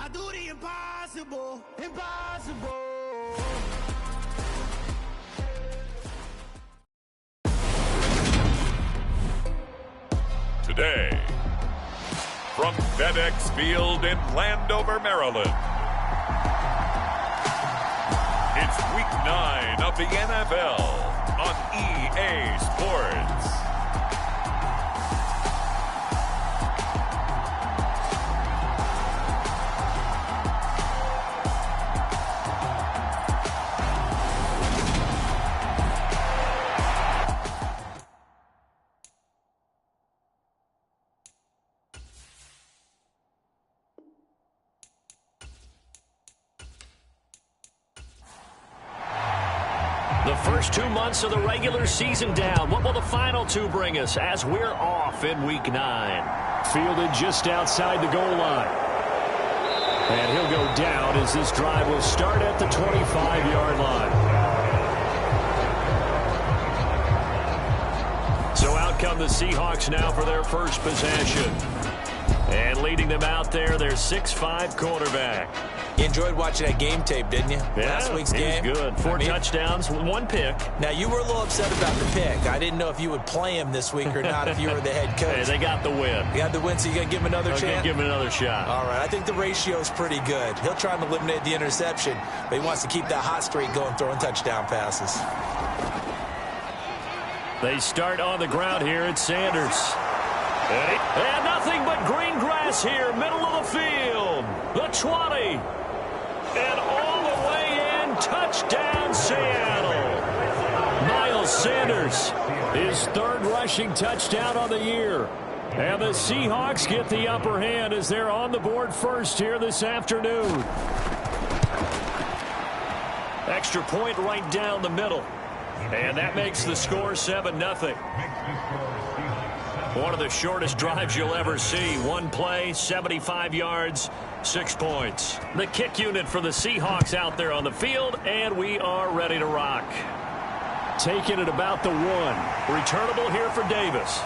I do the impossible, impossible. Today, from FedEx Field in Landover, Maryland, it's Week 9 of the NFL on EA Sports. The first 2 months of the regular season down. What will the final two bring us as we're off in Week 9? Fielded just outside the goal line. And he'll go down as this drive will start at the 25-yard line. So out come the Seahawks now for their first possession. And leading them out there, their 6'5" quarterback. You enjoyed watching that game tape, didn't you? Yeah, Last week's game. Good. Four touchdowns, 1 pick. Now, you were a little upset about the pick. I didn't know if you would play him this week or not if you were the head coach. Hey, they got the win. You got the win, so you got to give him another chance? Give him another shot. All right, I think the ratio is pretty good. He'll try and eliminate the interception, but he wants to keep that hot streak going, throwing touchdown passes. They start on the ground here at Sanders. And nothing but green grass here, middle of the field. The 20. And all the way in, touchdown Seattle. Miles Sanders, his 3rd rushing touchdown on the year. And the Seahawks get the upper hand as they're on the board first here this afternoon. Extra point right down the middle. And that makes the score 7-0. One of the shortest drives you'll ever see. 1 play, 75 yards, 6 points. The kick unit for the Seahawks out there on the field, and we are ready to rock. Taking it about the 1. Returnable here for Davis.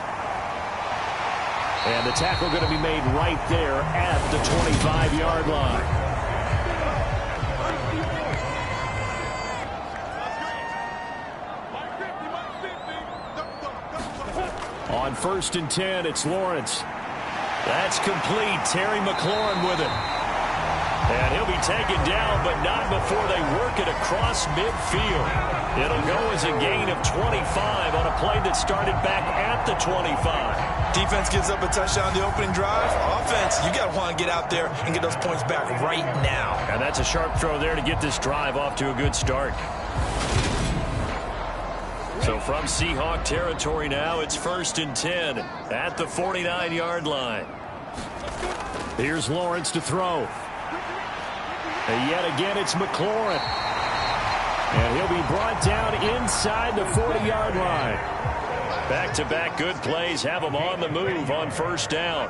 And the tackle going to be made right there at the 25-yard line. On 1st and 10, it's Lawrence. That's complete. Terry McLaurin with it. And he'll be taken down, but not before they work it across midfield. It'll go as a gain of 25 on a play that started back at the 25. Defense gives up a touchdown the opening drive. Offense, you got to want to get out there and get those points back right now. And that's a sharp throw there to get this drive off to a good start. So from Seahawk territory now, it's 1st and 10 at the 49-yard line. Here's Lawrence to throw. And yet again, it's McLaurin. And he'll be brought down inside the 40-yard line. Back-to-back good plays have him on the move on 1st down.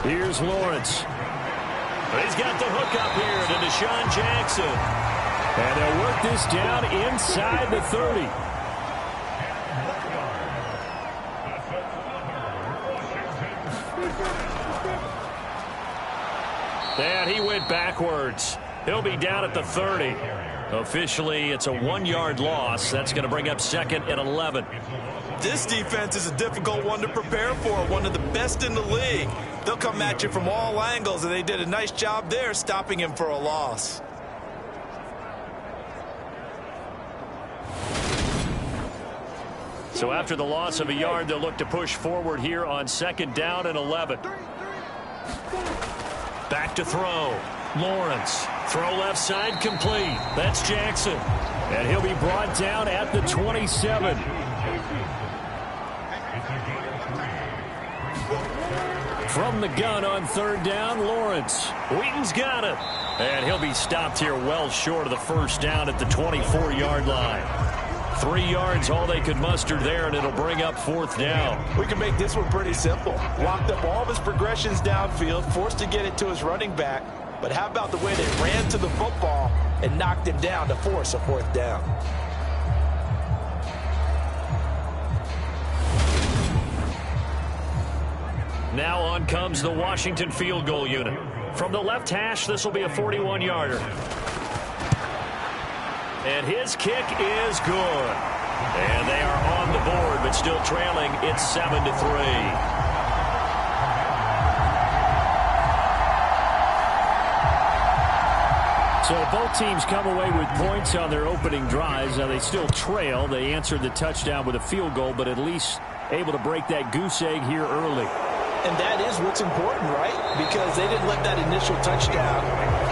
Here's Lawrence. He's got the hook up here to Deshaun Jackson. And they'll work this down inside the 30. And he went backwards. He'll be down at the 30. Officially, it's a 1-yard loss. That's going to bring up 2nd and 11. This defense is a difficult one to prepare for, one of the best in the league. They'll come at you from all angles, and they did a nice job there stopping him for a loss. So after the loss of a yard, they'll look to push forward here on 2nd down and 11. Back to throw. Lawrence. Throw left side complete. That's Jackson. And he'll be brought down at the 27. From the gun on 3rd down, Lawrence. Wheaton's got it. And he'll be stopped here well short of the 1st down at the 24-yard line. 3 yards, all they could muster there, and it'll bring up 4th down. We can make this one pretty simple. Locked up all of his progressions downfield, forced to get it to his running back. But how about the way they ran to the football and knocked him down to force a 4th down? Now on comes the Washington field goal unit. From the left hash, this will be a 41-yarder. And his kick is good. And they are on the board, but still trailing. It's 7-3. So both teams come away with points on their opening drives. Now they still trail. They answered the touchdown with a field goal, but at least able to break that goose egg here early. And that is what's important, right? Because they didn't let that initial touchdown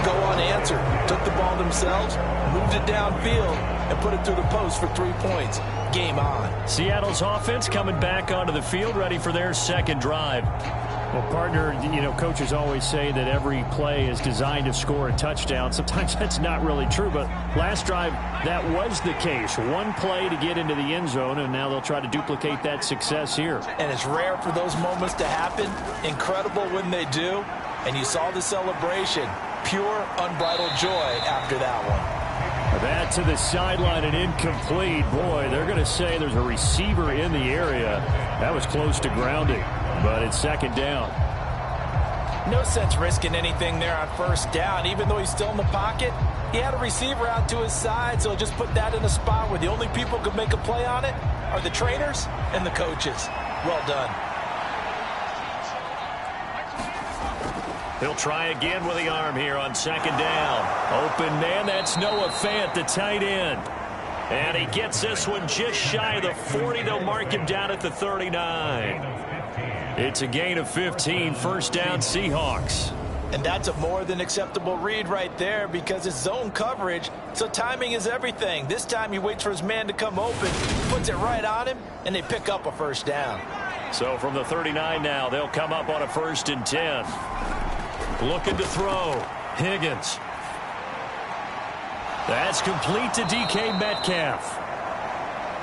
go unanswered. Took the ball themselves, moved it downfield, and put it through the post for 3 points. Game on. Seattle's offense coming back onto the field, ready for their second drive. Well, partner, coaches always say that every play is designed to score a touchdown. Sometimes that's not really true, but last drive, that was the case. One play to get into the end zone, and now they'll try to duplicate that success here. And it's rare for those moments to happen. Incredible when they do. And you saw the celebration. Pure, unbridled joy after that one. That to the sideline and incomplete. Boy, they're going to say there's a receiver in the area. That was close to grounding, but it's second down. No sense risking anything there on first down. Even though he's still in the pocket, he had a receiver out to his side, so just put that in a spot where the only people who can make a play on it are the trainers and the coaches. Well done. He'll try again with the arm here on second down. Open man, that's Noah Fant, the tight end. And he gets this one just shy of the 40. They'll mark him down at the 39. It's a gain of 15, first down Seahawks. And that's a more than acceptable read right there because it's zone coverage, so timing is everything. This time he waits for his man to come open, puts it right on him, and they pick up a first down. So from the 39 now, they'll come up on a 1st and 10. Looking to throw. Higgins. That's complete to DK Metcalf.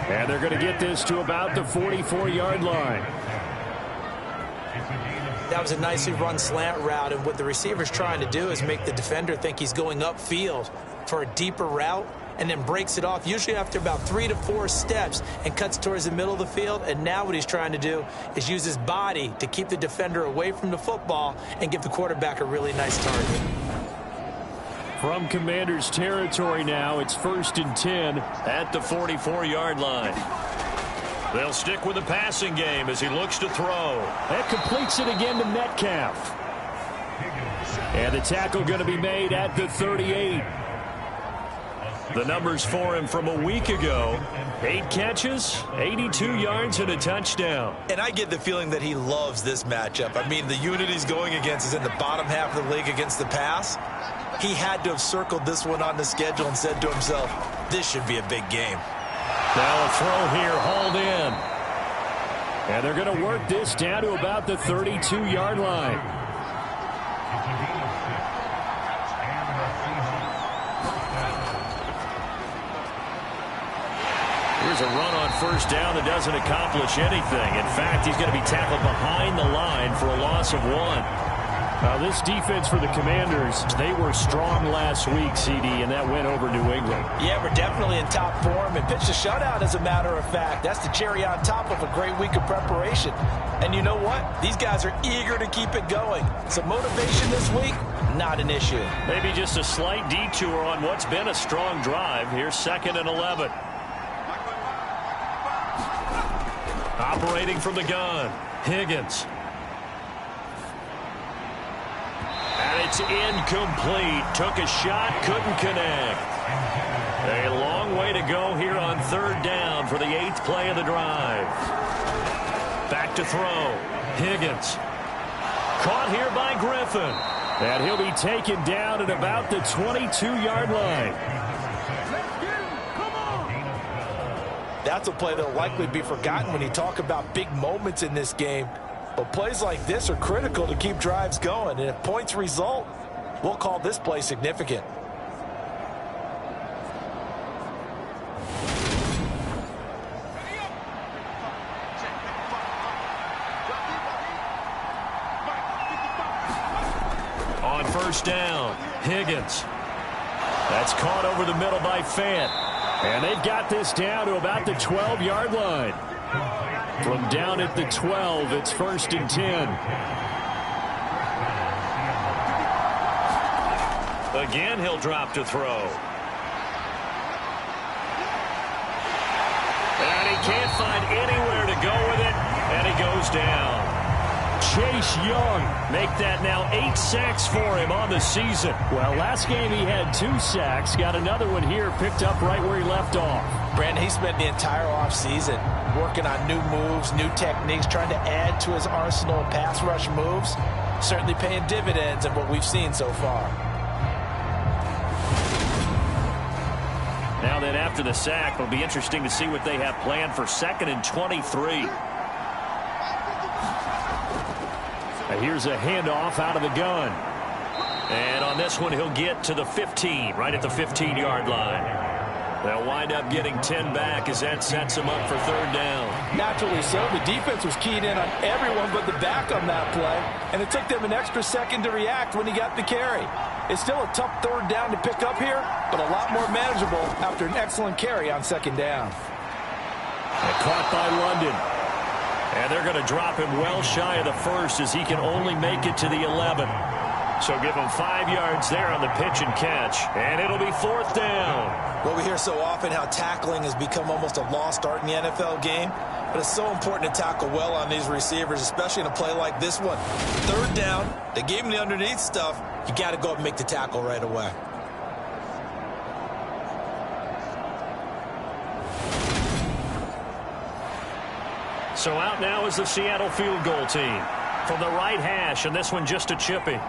And they're going to get this to about the 44-yard line. That was a nicely run slant route, and what the receiver's trying to do is make the defender think he's going upfield for a deeper route and then breaks it off, usually after about 3 to 4 steps, and cuts towards the middle of the field. And now what he's trying to do is use his body to keep the defender away from the football and give the quarterback a really nice target. From Commanders territory now, it's 1st and 10 at the 44-yard line. They'll stick with the passing game as he looks to throw. That completes it again to Metcalf. And the tackle going to be made at the 38. The numbers for him from a week ago: 8 catches, 82 yards, and a touchdown. And I get the feeling that he loves this matchup. I mean, the unit he's going against is in the bottom half of the league against the pass. He had to have circled this one on the schedule and said to himself, this should be a big game. Now a throw here, hauled in. And they're going to work this down to about the 32-yard line. Here's a run on first down that doesn't accomplish anything. In fact, he's going to be tackled behind the line for a loss of 1. Now, this defense for the Commanders, they were strong last week, CD, and that went over New England. Yeah, we're definitely in top form and pitched a shutout, as a matter of fact. That's the cherry on top of a great week of preparation. And you know what? These guys are eager to keep it going. So motivation this week, not an issue. Maybe just a slight detour on what's been a strong drive. Here's 2nd and 11. Operating from the gun, Higgins. And it's incomplete. Took a shot, couldn't connect. A long way to go here on 3rd down for the 8th play of the drive. Back to throw. Higgins. Caught here by Griffin. And he'll be taken down at about the 22-yard line. That's a play that'll likely be forgotten when you talk about big moments in this game. But plays like this are critical to keep drives going. And if points result, we'll call this play significant. On first down, Higgins. That's caught over the middle by Fant. And they've got this down to about the 12-yard line. From down at the 12, it's 1st and 10. Again, he'll drop to throw. And he can't find anywhere to go with it, and he goes down. Chase Young. Make that now 8 sacks for him on the season. Well, last game he had 2 sacks. Got another one here, picked up right where he left off. Brandon, he spent the entire offseason working on new moves, new techniques, trying to add to his arsenal of pass rush moves. Certainly paying dividends in what we've seen so far. Now then, after the sack, it'll be interesting to see what they have planned for 2nd and 23. Here's a handoff out of the gun. And on this one, he'll get to the 15, right at the 15-yard line. They'll wind up getting 10 back as that sets them up for 3rd down. Naturally so. The defense was keyed in on everyone but the back on that play, and it took them an extra second to react when he got the carry. It's still a tough 3rd down to pick up here, but a lot more manageable after an excellent carry on 2nd down. And caught by London. And they're going to drop him well shy of the 1st as he can only make it to the 11. So give him 5 yards there on the pitch and catch. And it'll be 4th down. Well, we hear so often how tackling has become almost a lost art in the NFL game. But it's so important to tackle well on these receivers, especially in a play like this one. 3rd down, they gave him the underneath stuff. You got to go up and make the tackle right away. So out now is the Seattle field goal team. From the right hash, and this one just a chipping.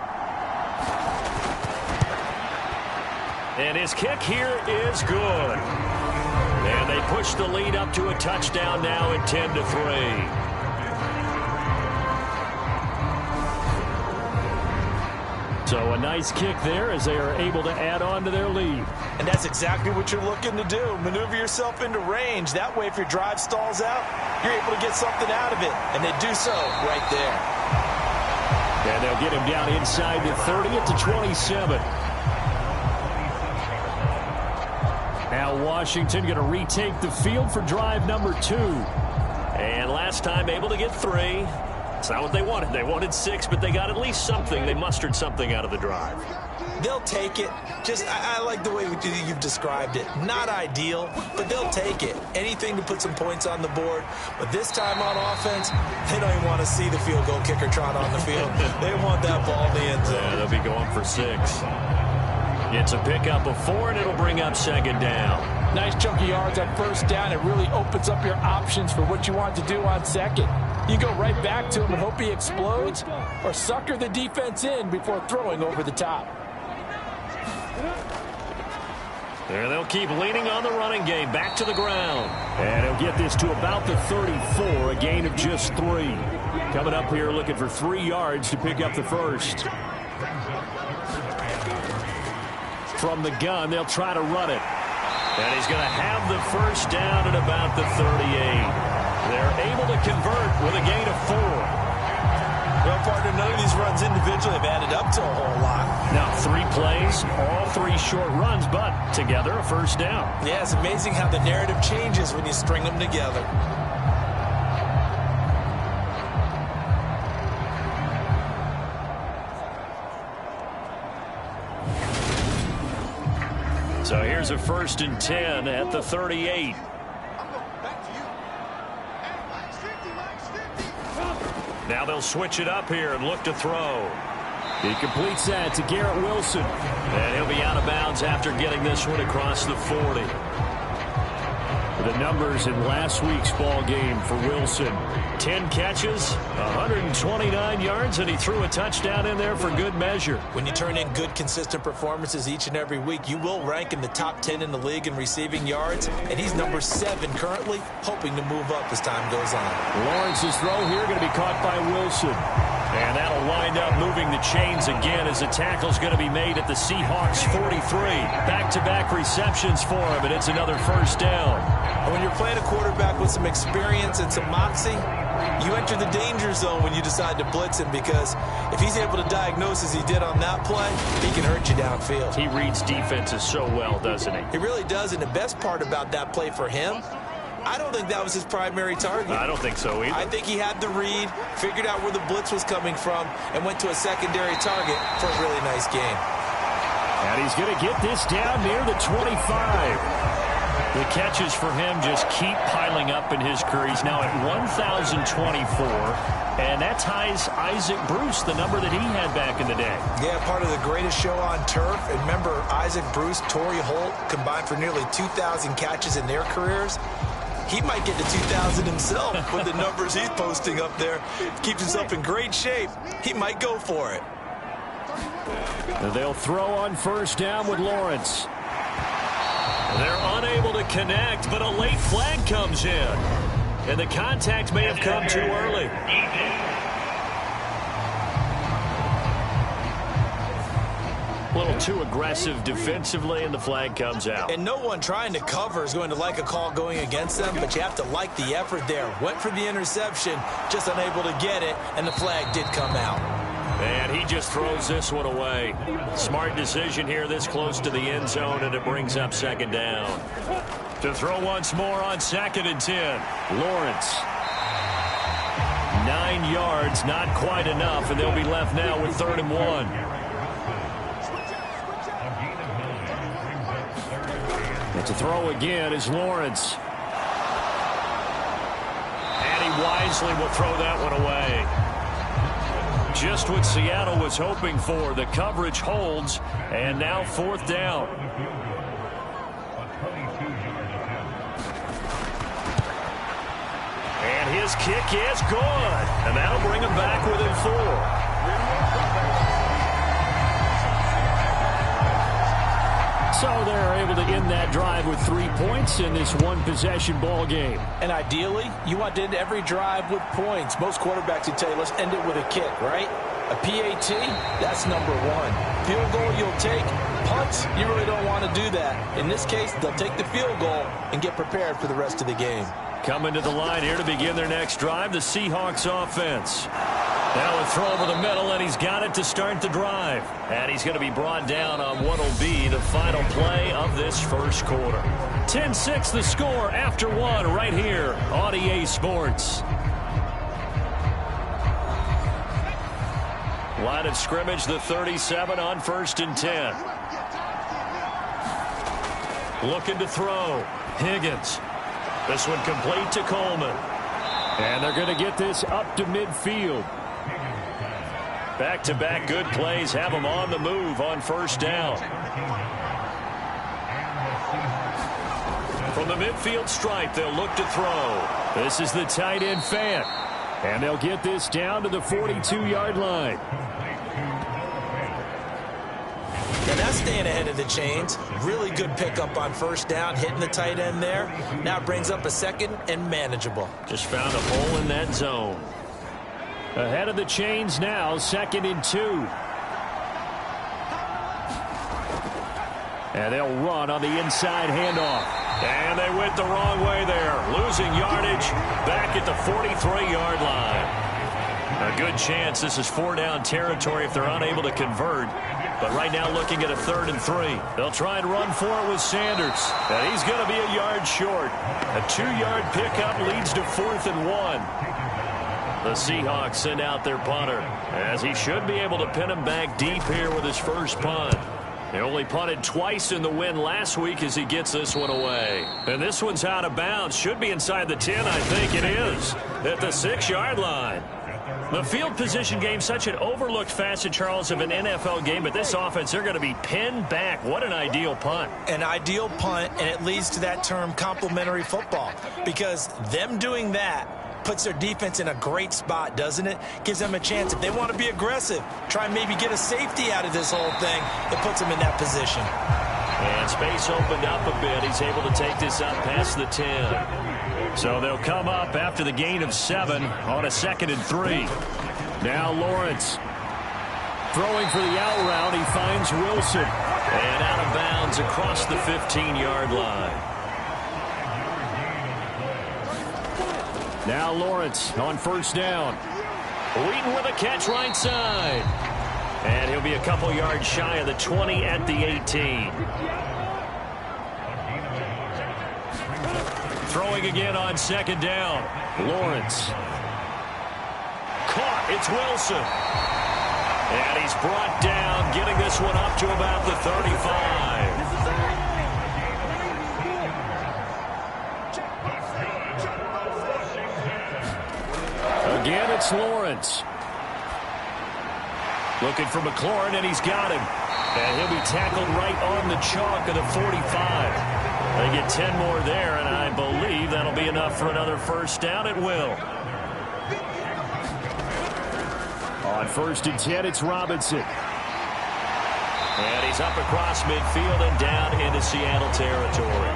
And his kick here is good. And they push the lead up to a touchdown now at 10-3. So a nice kick there as they are able to add on to their lead. And that's exactly what you're looking to do. Maneuver yourself into range. That way, if your drive stalls out, you're able to get something out of it. And they do so right there. And they'll get him down inside the 30 at the 27. Now Washington going to retake the field for drive number 2. And last time able to get 3. It's not what they wanted. They wanted 6, but they got at least something. They mustered something out of the drive. They'll take it. I like the way you've described it. Not ideal, but they'll take it. Anything to put some points on the board. But this time on offense, they don't even want to see the field goal kicker trot on the field. They want that ball in the end zone. Yeah, they'll be going for 6. It's a pickup of 4, and it'll bring up 2nd down. Nice chunk of yards on 1st down. It really opens up your options for what you want to do on 2nd. You go right back to him and hope he explodes, or sucker the defense in before throwing over the top. There they'll keep leaning on the running game. Back to the ground. And he'll get this to about the 34, a gain of just 3. Coming up here looking for 3 yards to pick up the 1st. From the gun, they'll try to run it. And he's going to have the 1st down at about the 38. They're able to convert with a gain of 4. Well, partner, none of these runs individually have added up to a whole lot. Now 3 plays, all 3 short runs, but together a 1st down. Yeah, it's amazing how the narrative changes when you string them together. So here's a 1st and 10 at the 38. Now they'll switch it up here and look to throw. He completes that to Garrett Wilson. And he'll be out of bounds after getting this one across the 40. The numbers in last week's ball game for Wilson. 10 catches, 129 yards, and he threw a touchdown in there for good measure. When you turn in good, consistent performances each and every week, you will rank in the top 10 in the league in receiving yards, and he's number 7 currently, hoping to move up as time goes on. Lawrence's throw here going to be caught by Wilson. And that'll wind up moving the chains again as the tackle's going to be made at the Seahawks 43. Back-to-back receptions for him, and it's another 1st down. And when you're playing a quarterback with some experience and some moxie, you enter the danger zone when you decide to blitz him, because if he's able to diagnose as he did on that play, he can hurt you downfield. He reads defenses so well, doesn't he? He really does, and the best part about that play for him, I don't think that was his primary target. I don't think so either. I think he had the read, figured out where the blitz was coming from, and went to a secondary target for a really nice game. And he's going to get this down near the 25. The catches for him just keep piling up in his career. He's now at 1,024, and that ties Isaac Bruce, the number that he had back in the day. Yeah, part of the greatest show on turf. And remember, Isaac Bruce, Torrey Holt combined for nearly 2,000 catches in their careers. He might get to 2,000 himself with the numbers he's posting up there. Keeps himself in great shape. He might go for it. They'll throw on first down with Lawrence. They're unable to connect, but a late flag comes in. And the contact may have come too early. A little too aggressive defensively, and the flag comes out. And no one trying to cover is going to like a call going against them, but you have to like the effort there. Went for the interception, just unable to get it, and the flag did come out. And he just throws this one away. Smart decision here this close to the end zone, and it brings up second down. To throw once more on 2nd and 10. Lawrence. 9 yards, not quite enough, and they'll be left now with 3rd and 1. And to throw again is Lawrence. And he wisely will throw that one away. Just what Seattle was hoping for. The coverage holds, and now 4th down. And his kick is good, and that'll bring him back within 4. So they're able to end that drive with 3 points in this one-possession ball game. And ideally, you want to end every drive with points. Most quarterbacks would tell you, let's end it with a kick, right? A PAT, that's number 1. Field goal you'll take. Punts, you really don't want to do that. In this case, they'll take the field goal and get prepared for the rest of the game. Coming to the line here to begin their next drive, the Seahawks offense. Now a throw over the middle, and he's got it to start the drive. And he's going to be brought down on what will be the final play of this first quarter. 10-6 the score after 1 right here on EA Sports. Line of scrimmage, the 37 on 1st and 10. Looking to throw. Higgins. This one complete to Coleman. And they're going to get this up to midfield. Back-to-back good plays have them on the move on 1st down. From the midfield stripe, they'll look to throw. This is the tight end Fant. And they'll get this down to the 42-yard line. And that's staying ahead of the chains. Really good pickup on 1st down, hitting the tight end there. Now it brings up a 2nd and manageable. Just found a hole in that zone. Ahead of the chains now, 2nd and 2. And they'll run on the inside handoff. And they went the wrong way there. Losing yardage back at the 43-yard line. A good chance this is 4-down territory if they're unable to convert. But right now looking at a 3rd and 3. They'll try and run for it with Sanders. And he's going to be a yard short. A 2-yard pickup leads to 4th and 1. The Seahawks send out their punter, as he should be able to pin him back deep here with his first punt. They only punted twice in the win last week as he gets this one away. And this one's out of bounds. Should be inside the 10, I think it is, at the 6-yard line. The field position game, such an overlooked facet, Charles, of an NFL game, but this offense, they're going to be pinned back. What an ideal punt. An ideal punt, and it leads to that term complementary football, because them doing that puts their defense in a great spot, doesn't it? Gives them a chance. If they want to be aggressive, try and maybe get a safety out of this whole thing, it puts them in that position. And space opened up a bit. He's able to take this up past the 10. So they'll come up after the gain of 7 on a 2nd and 3. Now Lawrence. Throwing for the out route, he finds Wilson. And out of bounds across the 15-yard line. Now Lawrence on 1st down. Wheaton with a catch right side. And he'll be a couple yards shy of the 20 at the 18. Throwing again on 2nd down. Lawrence. Caught. It's Wilson. And he's brought down, getting this one up to about the 35. Again, it's Lawrence. Looking for McLaurin, and he's got him. And he'll be tackled right on the chalk of the 45. They get 10 more there, and I believe that'll be enough for another first down. It will. On 1st and 10, it's Robinson. And he's up across midfield and down into Seattle territory.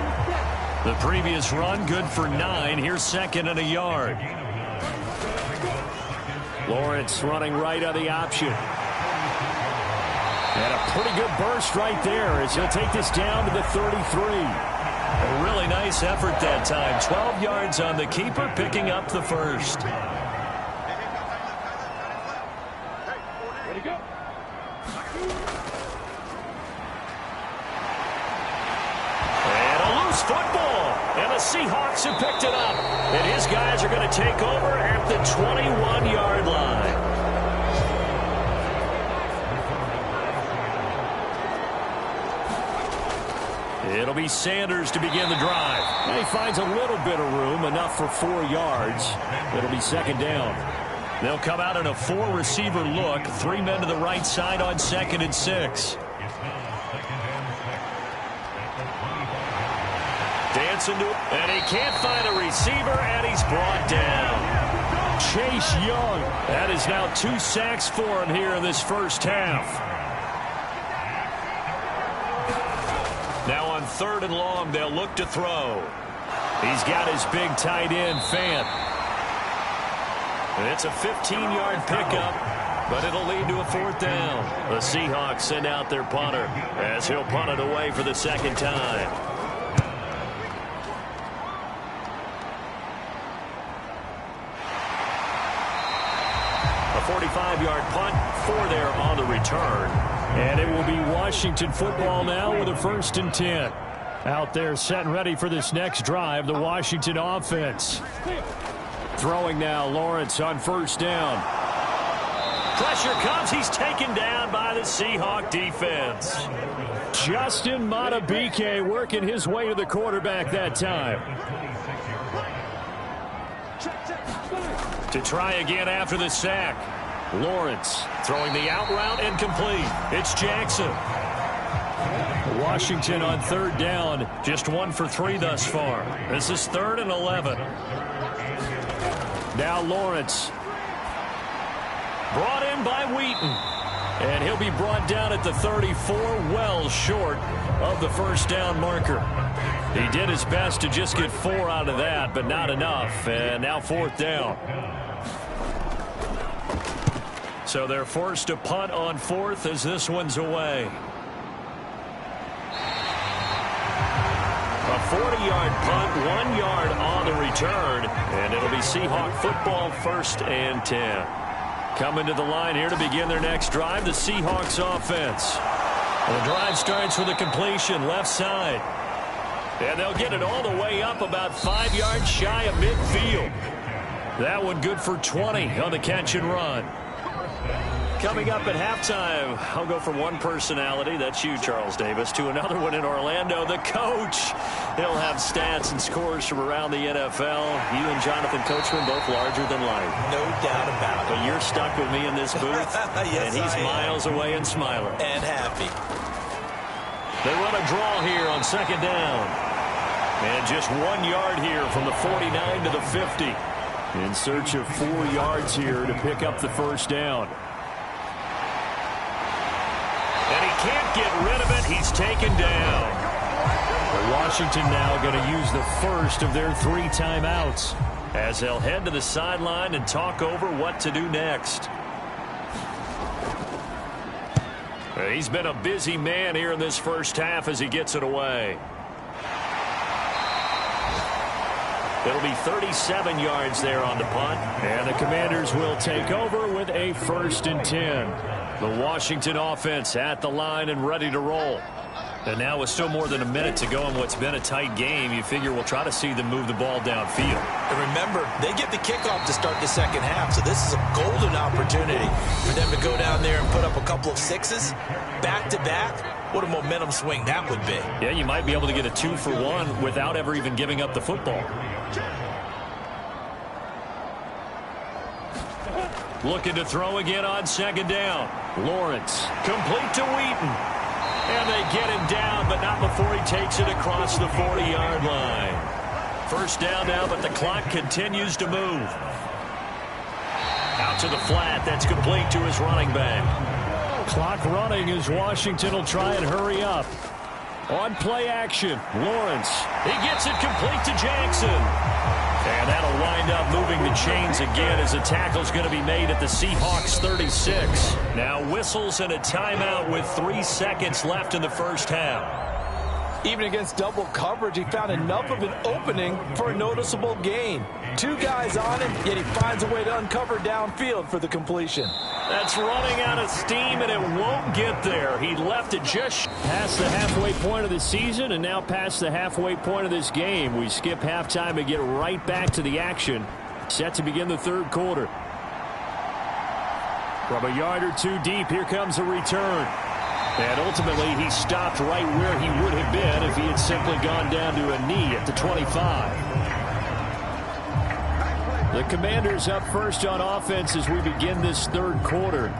The previous run, good for 9. Here's 2nd and a yard. Lawrence running right on the option. And a pretty good burst right there as he'll take this down to the 33. A really nice effort that time. 12 yards on the keeper, picking up the first. And a loose football. And the Seahawks have picked it up. And his guys are going to take over at the 21-yard line. It'll be Sanders to begin the drive. And he finds a little bit of room, enough for 4 yards. It'll be 2nd down. They'll come out in a 4-receiver look. 3 men to the right side on 2nd and 6. Dancing to it, and he can't find a receiver, and he's brought down. Chase Young. That is now 2 sacks for him here in this first half. Now on 3rd and long, they'll look to throw. He's got his big tight end, Fant. And it's a 15-yard pickup, but it'll lead to a 4th down. The Seahawks send out their punter as he'll punt it away for the 2nd time. A 45-yard punt, 4 there on the return. And it will be Washington football now with a 1st and 10. Out there set and ready for this next drive, the Washington offense. Throwing now, Lawrence on 1st down. Pressure comes. He's taken down by the Seahawk defense. Justin Madubuike working his way to the quarterback that time. To try again after the sack. Lawrence throwing the out route and complete. It's Jackson. Washington on 3rd down. Just 1 for 3 thus far. This is 3rd and 11. Now Lawrence. Brought in by Wheaton. And he'll be brought down at the 34, well short of the 1st down marker. He did his best to just get 4 out of that, but not enough. And now 4th down. So they're forced to punt on 4th as this one's away. A 40-yard punt, 1 yard on the return, and it'll be Seahawk football, 1st and 10. Coming to the line here to begin their next drive, the Seahawks offense. The drive starts with a completion, left side. And they'll get it all the way up about 5 yards shy of midfield. That one good for 20 on the catch and run. Coming up at halftime, I'll go from one personality, that's you, Charles Davis, to another one in Orlando, the coach. He'll have stats and scores from around the NFL. You and Jonathan Coachman both larger than life. No doubt about it. But you're stuck with me in this booth, yes, and he's miles away and smiling. And happy. They run a draw here on 2nd down. And just 1 yard here from the 49 to the 50. In search of 4 yards here to pick up the 1st down. And he can't get rid of it. He's taken down. Washington now going to use the first of their 3 timeouts as they'll head to the sideline and talk over what to do next. He's been a busy man here in this first half as he gets it away. It'll be 37 yards there on the punt. And the Commanders will take over with a 1st and 10. The Washington offense at the line and ready to roll. And now with still more than a minute to go in what's been a tight game, you figure we'll try to see them move the ball downfield. And remember, they get the kickoff to start the second half, so this is a golden opportunity for them to go down there and put up a couple of sixes back-to-back. What a momentum swing that would be. Yeah, you might be able to get a 2-for-1 without ever even giving up the football. Looking to throw again on second down. Lawrence, complete to Wheaton. And they get him down, but not before he takes it across the 40-yard line. First down now, but the clock continues to move. Out to the flat. That's complete to his running back. Clock running as Washington will try and hurry up. On play action, Lawrence. He gets it complete to Jackson. And that'll wind up moving the chains again as a tackle's going to be made at the Seahawks 36. Now whistles and a timeout with 3 seconds left in the first half. Even against double coverage, he found enough of an opening for a noticeable gain. 2 guys on him, yet he finds a way to uncover downfield for the completion. That's running out of steam, and it won't get there. He left it just past the halfway point of the season and now past the halfway point of this game. We skip halftime and get right back to the action. Set to begin the third quarter. From a yard or 2 deep, here comes a return. And ultimately, he stopped right where he would have been if he had simply gone down to a knee at the 25. The Commanders up first on offense as we begin this third quarter.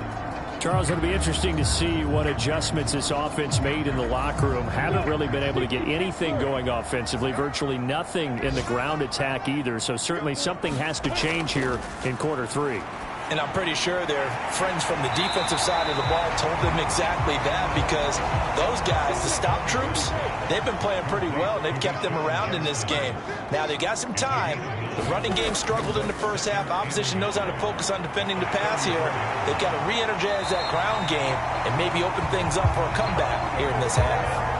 Charles, it'll be interesting to see what adjustments this offense made in the locker room. Haven't really been able to get anything going offensively, virtually nothing in the ground attack either. So certainly something has to change here in quarter 3. And I'm pretty sure their friends from the defensive side of the ball told them exactly that, because those guys, the stop troops, they've been playing pretty well. They've kept them around in this game. Now, they got some time. The running game struggled in the first half. Opposition knows how to focus on defending the pass here. They've got to re-energize that ground game and maybe open things up for a comeback here in this half.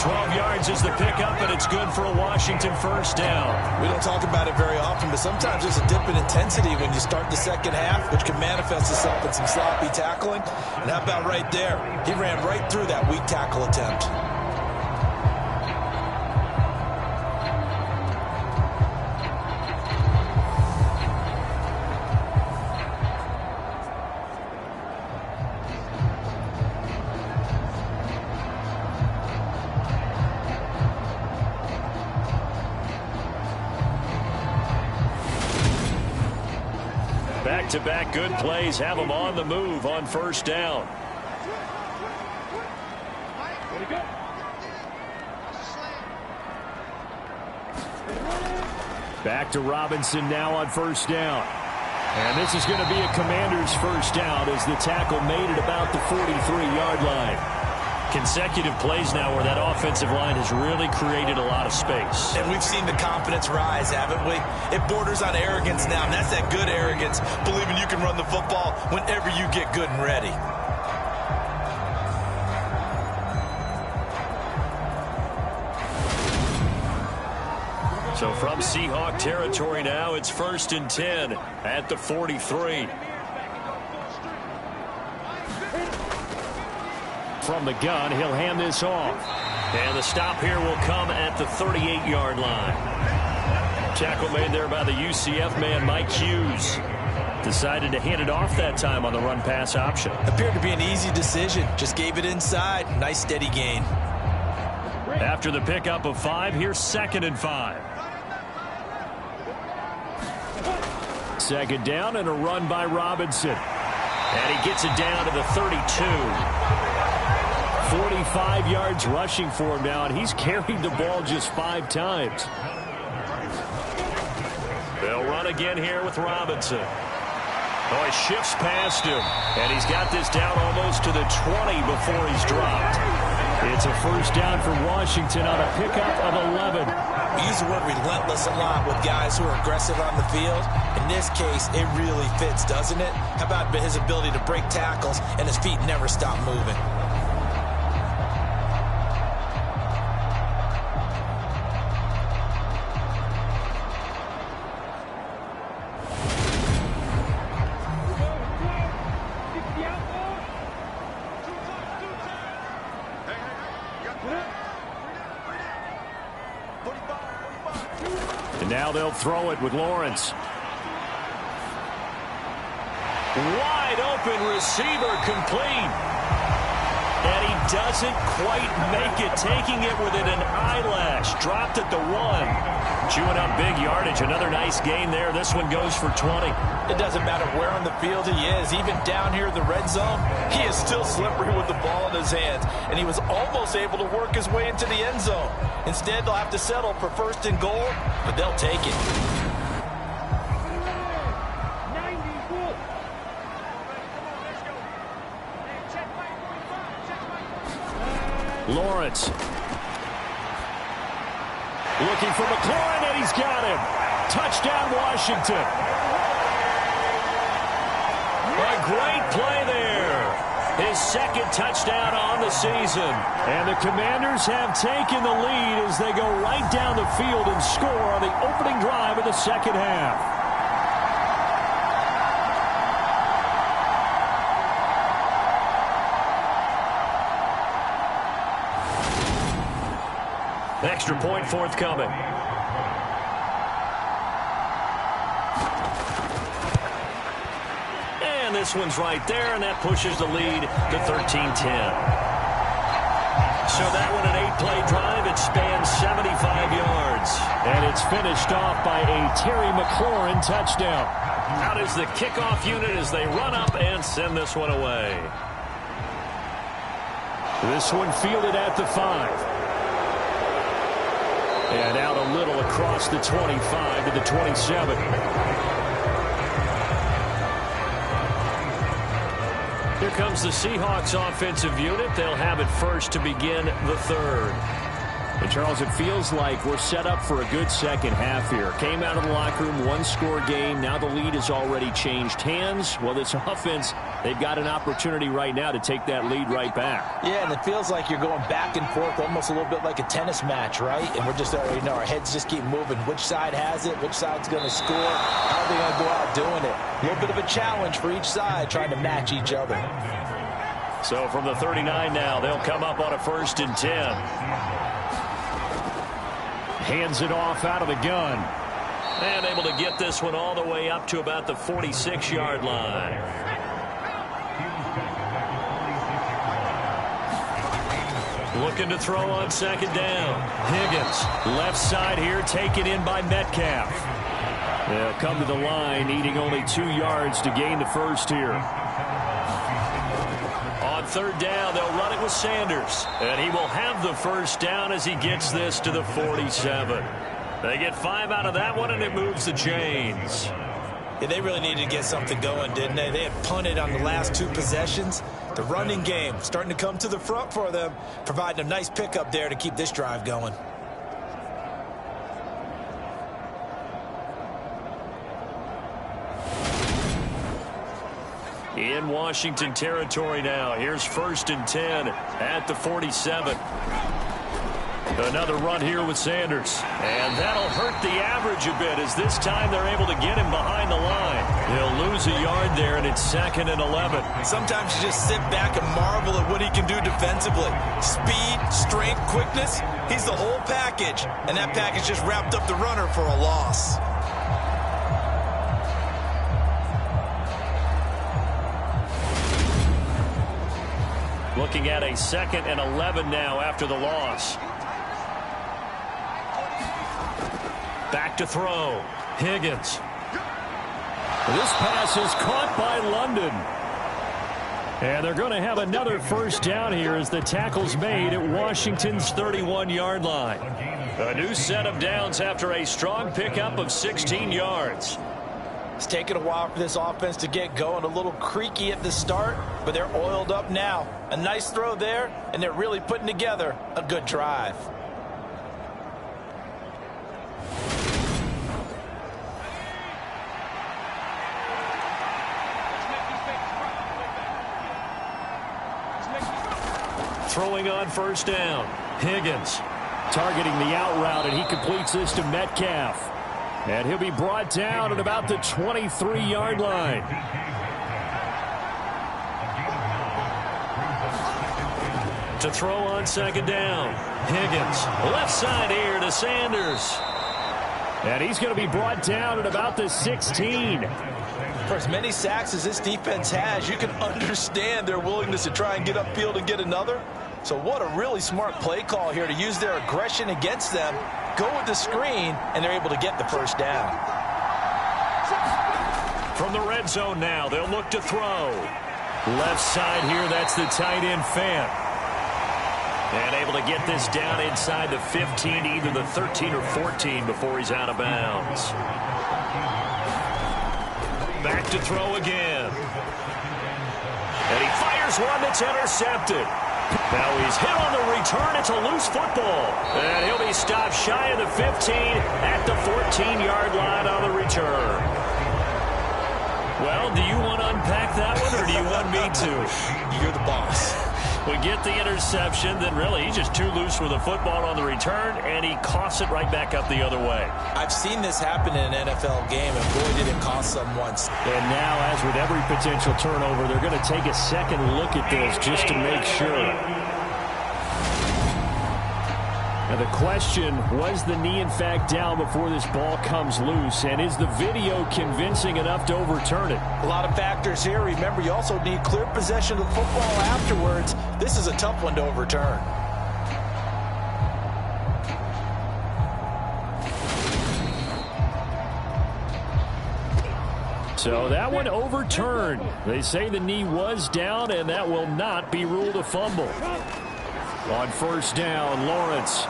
12 yards is the pickup, and it's good for a Washington first down. We don't talk about it very often, but sometimes there's a dip in intensity when you start the second half, which can manifest itself in some sloppy tackling. And how about right there? He ran right through that weak tackle attempt. Back-to-back good plays have them on the move on first down. Back to Robinson now on first down. And this is going to be a Commander's first down as the tackle made it about the 43-yard line. Consecutive plays now where that offensive line has really created a lot of space. And we've seen the confidence rise, haven't we? It borders on arrogance now, and that's that good arrogance, believing you can run the football whenever you get good and ready. So from Seahawk territory now, it's 1st and 10 at the 43. From the gun, he'll hand this off. And the stop here will come at the 38-yard line. Tackle made there by the UCF man, Mike Hughes. Decided to hand it off that time on the run-pass option. Appeared to be an easy decision. Just gave it inside. Nice steady gain. After the pickup of 5, here's 2nd and 5. Second down and a run by Robinson. And he gets it down to the 32. 45 yards rushing for him now, and he's carried the ball just 5 times. They'll run again here with Robinson. Oh, he shifts past him, and he's got this down almost to the 20 before he's dropped. It's a first down for Washington on a pickup of 11. We use the word relentless a lot with guys who are aggressive on the field. In this case, it really fits, doesn't it? How about his ability to break tackles and his feet never stop moving? Now they'll throw it with Lawrence. Wide open receiver complete. And he doesn't quite make it, taking it within an eyelash. Dropped at the 1. Chewing up big yardage. Another nice gain there. This one goes for 20. It doesn't matter where on the field he is. Even down here in the red zone, he is still slippery with the ball in his hands. And he was almost able to work his way into the end zone. Instead, they'll have to settle for 1st and goal, but they'll take it. Lawrence. Looking for McLaurin, and he's got him. Touchdown, Washington. A great play there. His 2nd touchdown on the season. And the Commanders have taken the lead as they go right down the field and score on the opening drive of the 2nd half. Extra point forthcoming. And this one's right there, and that pushes the lead to 13-10. So that one an 8-play drive. It spans 75 yards. And it's finished off by a Terry McLaurin touchdown. Out is the kickoff unit as they run up and send this one away. This one fielded at the 5. And out a little across the 25 to the 27. Here comes the Seahawks offensive unit. They'll have it first to begin the 3rd. And, Charles, it feels like we're set up for a good second half here. Came out of the locker room, 1-score game. Now the lead has already changed hands. Well, this offense, they've got an opportunity right now to take that lead right back. Yeah, and it feels like you're going back and forth almost a little bit like a tennis match, right? And we're just already know our heads just keep moving. Which side has it? Which side's going to score? How are they going to go out doing it? A little bit of a challenge for each side trying to match each other. So from the 39 now, they'll come up on a 1st and 10. Hands it off out of the gun. And able to get this one all the way up to about the 46-yard line. Looking to throw on 2nd down. Higgins, left side here, taken in by Metcalf. They'll come to the line, needing only 2 yards to gain the 1st here. On 3rd down, they'll run it with Sanders. And he will have the 1st down as he gets this to the 47. They get 5 out of that one, and it moves the chains. Yeah, they really needed to get something going, didn't they? They had punted on the last 2 possessions. The running game starting to come to the front for them, providing a nice pickup there to keep this drive going. In Washington territory now. Here's 1st and 10 at the 47. Another run here with Sanders. And that'll hurt the average a bit as this time they're able to get him behind the line. He'll lose a yard there, and it's 2nd and 11. Sometimes you just sit back and marvel at what he can do defensively. Speed, strength, quickness, he's the whole package. And that package just wrapped up the runner for a loss. Looking at a 2nd and 11 now after the loss. Back to throw. Higgins. This pass is caught by London. And they're going to have another 1st down here as the tackle's made at Washington's 31-yard line. A new set of downs after a strong pickup of 16 yards. It's taken a while for this offense to get going. A little creaky at the start, but they're oiled up now. A nice throw there, and they're really putting together a good drive. Throwing on 1st down. Higgins. Targeting the out route, and he completes this to Metcalf. And he'll be brought down at about the 23-yard line. To throw on 2nd down. Higgins. Left side here to Sanders. And he's going to be brought down at about the 16. For as many sacks as this defense has, you can understand their willingness to try and get upfield and get another. So what a really smart play call here to use their aggression against them, go with the screen, and they're able to get the first down. From the red zone now, they'll look to throw. Left side here, that's the tight end Fant. And able to get this down inside the 15, either the 13 or 14 before he's out of bounds. Back to throw again. And he fires one that's intercepted. Now he's hit on the return. It's a loose football. And he'll be stopped shy of the 15 at the 14-yard line on the return. Well, do you want to unpack that one, or do you want me to? You're the boss. We get the interception, then really he's just too loose with the football on the return, and he coughs it right back up the other way. I've seen this happen in an NFL game, and boy, did it cost them once. And now, as with every potential turnover, they're going to take a second look at this just to make sure. Now the question, was the knee in fact down before this ball comes loose, and is the video convincing enough to overturn it? A lot of factors here. Remember, you also need clear possession of the football afterwards. This is a tough one to overturn. So that one overturned. They say the knee was down, and that will not be ruled a fumble. On first down, Lawrence.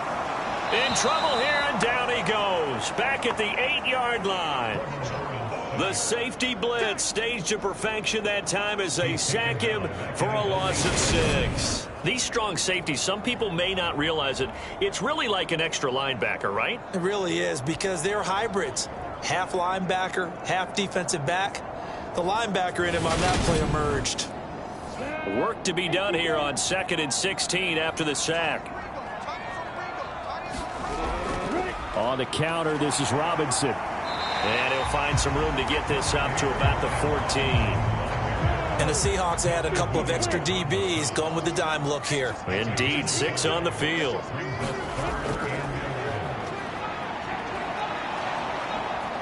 In trouble here, and down he goes. Back at the 8-yard line. The safety blitz staged to perfection that time as they sack him for a loss of 6. These strong safeties, some people may not realize it. It's really like an extra linebacker, right? It really is, because they're hybrids. Half linebacker, half defensive back. The linebacker in him on that play emerged. Work to be done here on 2nd and 16 after the sack. On the counter, this is Robinson. And he'll find some room to get this up to about the 14. And the Seahawks add a couple of extra DBs going with the dime look here. Indeed, 6 on the field.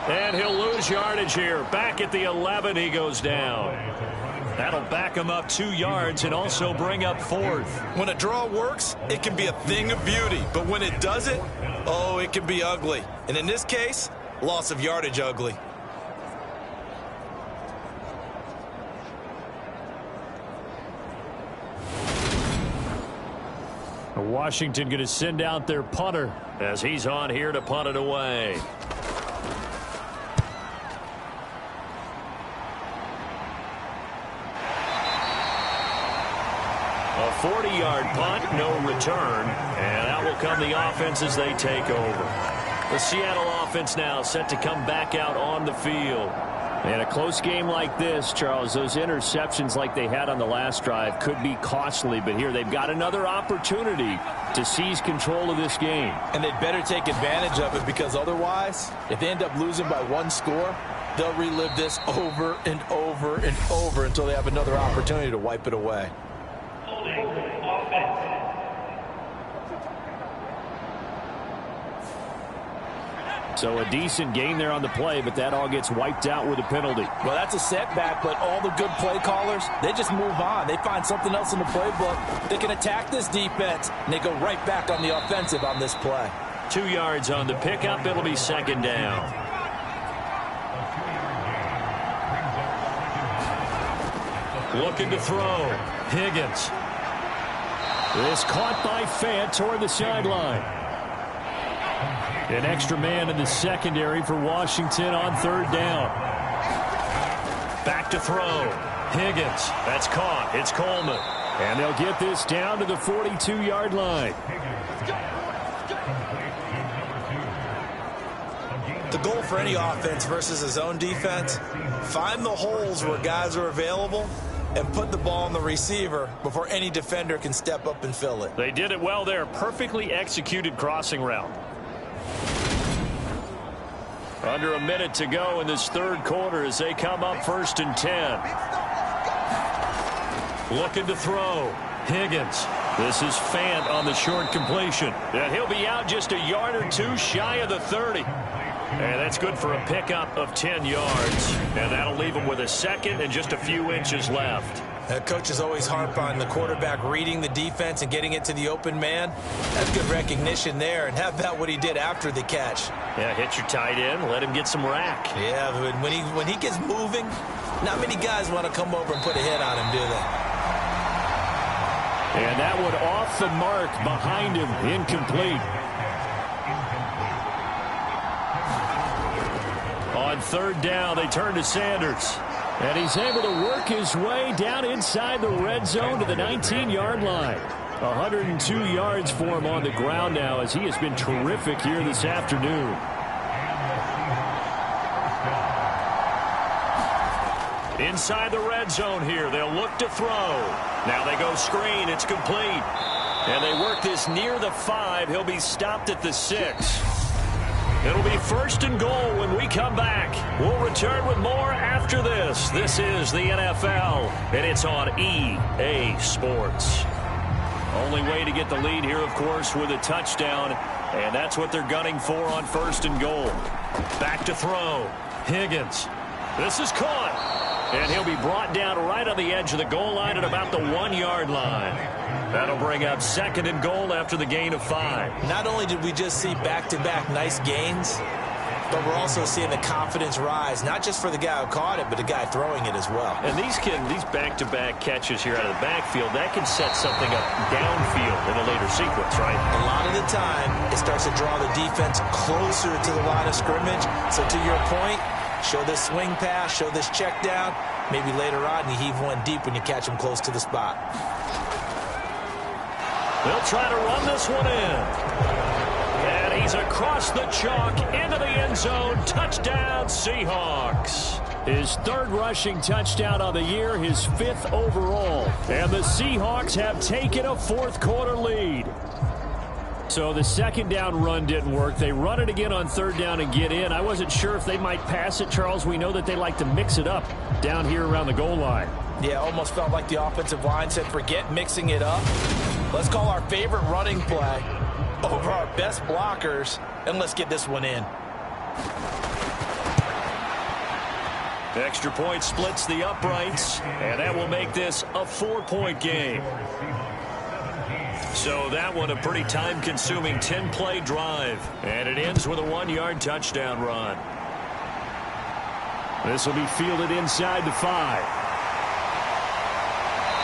And he'll lose yardage here. Back at the 11, he goes down. That'll back him up 2 yards and also bring up 4th. When a draw works, it can be a thing of beauty. But when it doesn't, oh, it can be ugly. And in this case, loss of yardage ugly. Washington going to send out their punter as he's on here to punt it away. A 40-yard punt, no return, and out will come the offense as they take over. The Seattle offense now set to come back out on the field. In a close game like this, Charles, those interceptions like they had on the last drive could be costly, but here they've got another opportunity to seize control of this game. And they'd better take advantage of it, because otherwise, if they end up losing by 1 score, they'll relive this over and over and over until they have another opportunity to wipe it away. So a decent game there on the play, but that all gets wiped out with a penalty. Well, that's a setback, but all the good play callers, they just move on. They find something else in the playbook. They can attack this defense, and they go right back on the offensive on this play. 2 yards on the pickup. It'll be 2nd down. Looking to throw. Higgins. This caught by Fant toward the sideline. An extra man in the secondary for Washington on 3rd down. Back to throw. Higgins. That's caught. It's Coleman. And they'll get this down to the 42-yard line. The goal for any offense versus his own defense, find the holes where guys are available and put the ball on the receiver before any defender can step up and fill it. They did it well there. Perfectly executed crossing route. Under a minute to go in this 3rd quarter as they come up 1st and 10. Looking to throw. Higgins. This is Fant on the short completion. And he'll be out just a yard or 2 shy of the 30. And that's good for a pickup of 10 yards. And that'll leave them with a second and just a few inches left. Coaches always harp on the quarterback reading the defense and getting it to the open man. That's good recognition there. And how about what he did after the catch? Yeah, hit your tight end, let him get some rack. Yeah, when he gets moving, not many guys want to come over and put a hit on him, do they? And that one off the mark behind him, incomplete. On third down, they turn to Sanders. And he's able to work his way down inside the red zone to the 19-yard line. 102 yards for him on the ground now as he has been terrific here this afternoon. Inside the red zone here, they'll look to throw. Now they go screen, it's complete. And they work this near the 5. He'll be stopped at the 6. It'll be first and goal when we come back. We'll return with more after this. This is the NFL, and it's on EA Sports. Only way to get the lead here, of course, with a touchdown, and that's what they're gunning for on first and goal. Back to throw. Higgins. This is caught, and he'll be brought down right on the edge of the goal line at about the 1-yard line. That'll bring up second and goal after the gain of 5. Not only did we just see back-to-back nice gains, but we're also seeing the confidence rise, not just for the guy who caught it, but the guy throwing it as well. And these back-to-back catches here out of the backfield, that can set something up downfield in a later sequence, right? A lot of the time, it starts to draw the defense closer to the line of scrimmage. So to your point, show this swing pass, show this check down. Maybe later on you heave one deep when you catch him close to the spot. They'll try to run this one in. And he's across the chalk into the end zone. Touchdown, Seahawks. His third rushing touchdown of the year, his 5th overall. And the Seahawks have taken a fourth-quarter lead. So the second down run didn't work. They run it again on third down and get in. I wasn't sure if they might pass it, Charles. We know that they like to mix it up down here around the goal line. Yeah, almost felt like the offensive line said, forget mixing it up. Let's call our favorite running play over our best blockers, and let's get this one in. The extra point splits the uprights, and that will make this a 4-point game. So that one a pretty time-consuming 10-play drive, and it ends with a 1-yard touchdown run. This will be fielded inside the 5.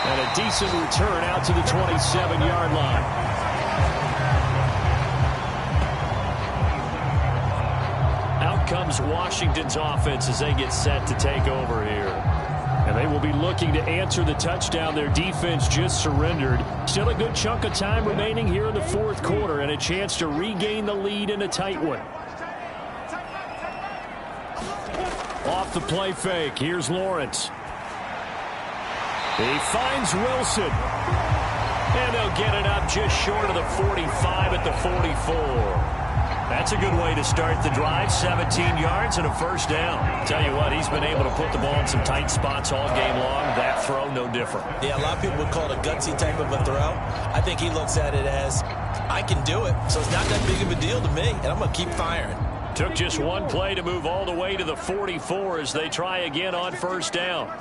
And a decent return out to the 27-yard line. Out comes Washington's offense as they get set to take over here. And they will be looking to answer the touchdown their defense just surrendered. Still a good chunk of time remaining here in the fourth quarter and a chance to regain the lead in a tight one. Off the play fake, here's Lawrence. He finds Wilson. And they'll get it up just short of the 45 at the 44. That's a good way to start the drive. 17 yards and a first down. Tell you what, he's been able to put the ball in some tight spots all game long. That throw, no different. Yeah, a lot of people would call it a gutsy type of a throw. I think he looks at it as, I can do it, so it's not that big of a deal to me, and I'm going to keep firing. Took just one play to move all the way to the 44 as they try again on first down.